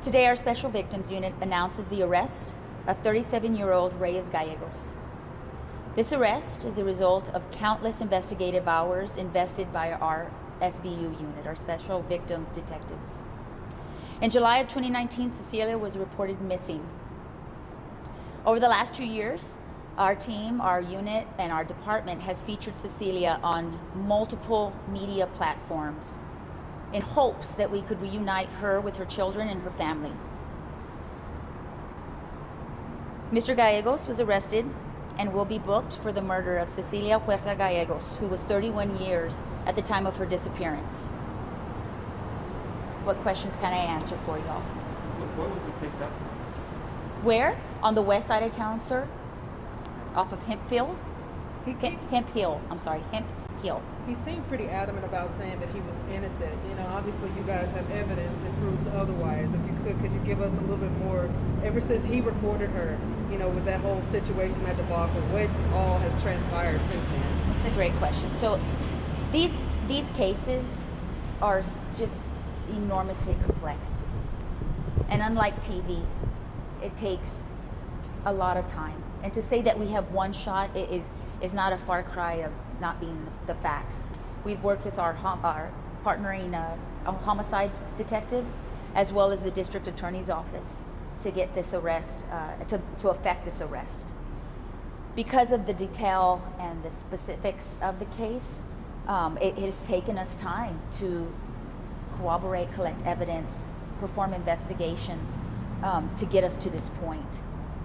Today, our Special Victims Unit announces the arrest of 37-year-old Reyes Gallegos. This arrest is a result of countless investigative hours invested by our SVU unit, our Special Victims Detectives. In July of 2019, Cecilia was reported missing. Over the last 2 years, our team, our unit, and our department has featured Cecilia on multiple media platforms in hopes that we could reunite her with her children and her family. Mr. Gallegos was arrested and will be booked for the murder of Cecilia Huerta Gallegos, who was 31 years at the time of her disappearance. What questions can I answer for y'all? Where was he picked up? Where? On the west side of town, sir? Off of Hemp Hill? Hemp Hill, I'm sorry, Hemp Hill. He seemed pretty adamant about saying that he was innocent. You know, obviously you guys have evidence that proves otherwise. If you could you give us a little bit more, ever since he reported her, you know, with that whole situation at the debacle, what all has transpired since then? That's a great question. So these cases are just enormously complex. And unlike TV, it takes a lot of time. And to say that we have one shot is not a far cry of not being the facts. We've worked with our partnering homicide detectives as well as the district attorney's office to get this arrest, to effect this arrest. Because of the detail and the specifics of the case, it has taken us time to corroborate, collect evidence, perform investigations to get us to this point.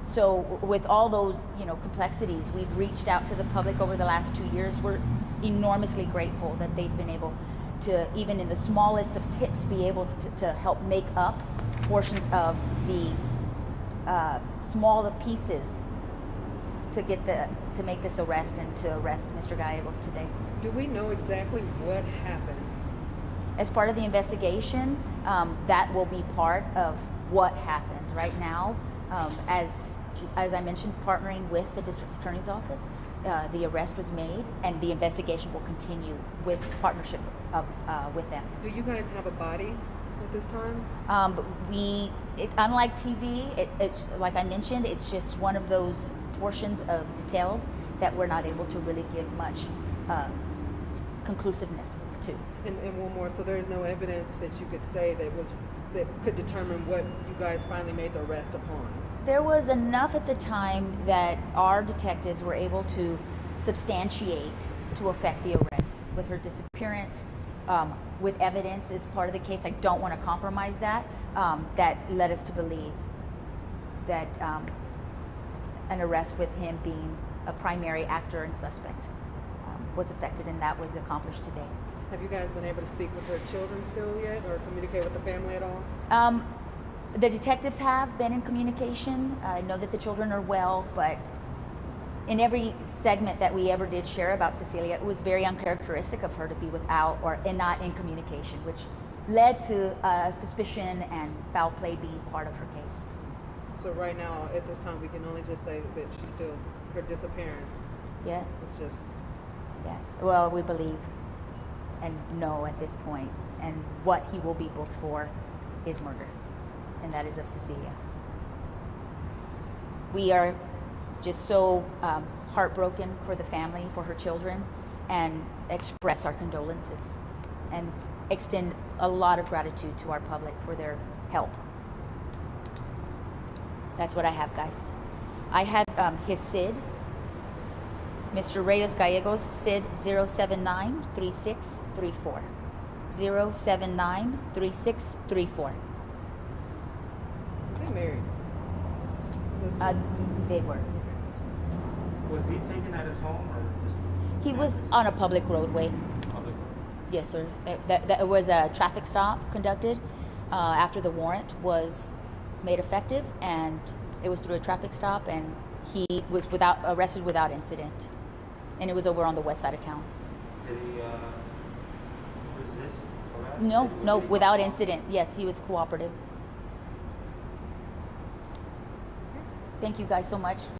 So with all those, complexities, we've reached out to the public over the last 2 years. We're enormously grateful that they've been able to, even in the smallest of tips, be able to help make up portions of the smaller pieces to make this arrest and to arrest Mr. Gallegos today. Do we know exactly what happened? As part of the investigation, that will be part of what happened. Right now, as I mentioned, partnering with the district attorney's office, the arrest was made, and the investigation will continue with partnership with them. Do you guys have a body at this time? Unlike TV, it's like I mentioned, it's just one of those portions of details that we're not able to really give much conclusiveness to. And one more, so there is no evidence that you could say that could determine what you guys finally made the arrest upon? There was enough at the time that our detectives were able to substantiate to effect the arrest. With her disappearance, with evidence as part of the case, I don't want to compromise that. That led us to believe that an arrest with him being a primary actor and suspect was effected, and that was accomplished today. Have you guys been able to speak with her children still yet, or communicate with the family at all? The detectives have been in communication. I know that the children are well, but in every segment that we ever did share about Cecilia, it was very uncharacteristic of her to be without and not in communication, which led to suspicion and foul play being part of her case. So right now, at this time, we can only just say that she's still, her disappearance. Yes. It's just. Yes. Well, we believe and know at this point, and what he will be booked for is murder, and that is of Cecilia. We are just so heartbroken for the family, for her children, and express our condolences and extend a lot of gratitude to our public for their help. That's what I have, guys. I have his SID, Mr. Reyes Gallegos, SID 0793634. 0793634. Are they married? They were. Was he taken at his home or just? He was on a public roadway. Public? Yes, sir. There was a traffic stop conducted after the warrant was made effective, and it was through a traffic stop, and he was arrested without incident, and it was over on the west side of town. Did he resist arrest? No, without incident. Yes, he was cooperative. Thank you guys so much.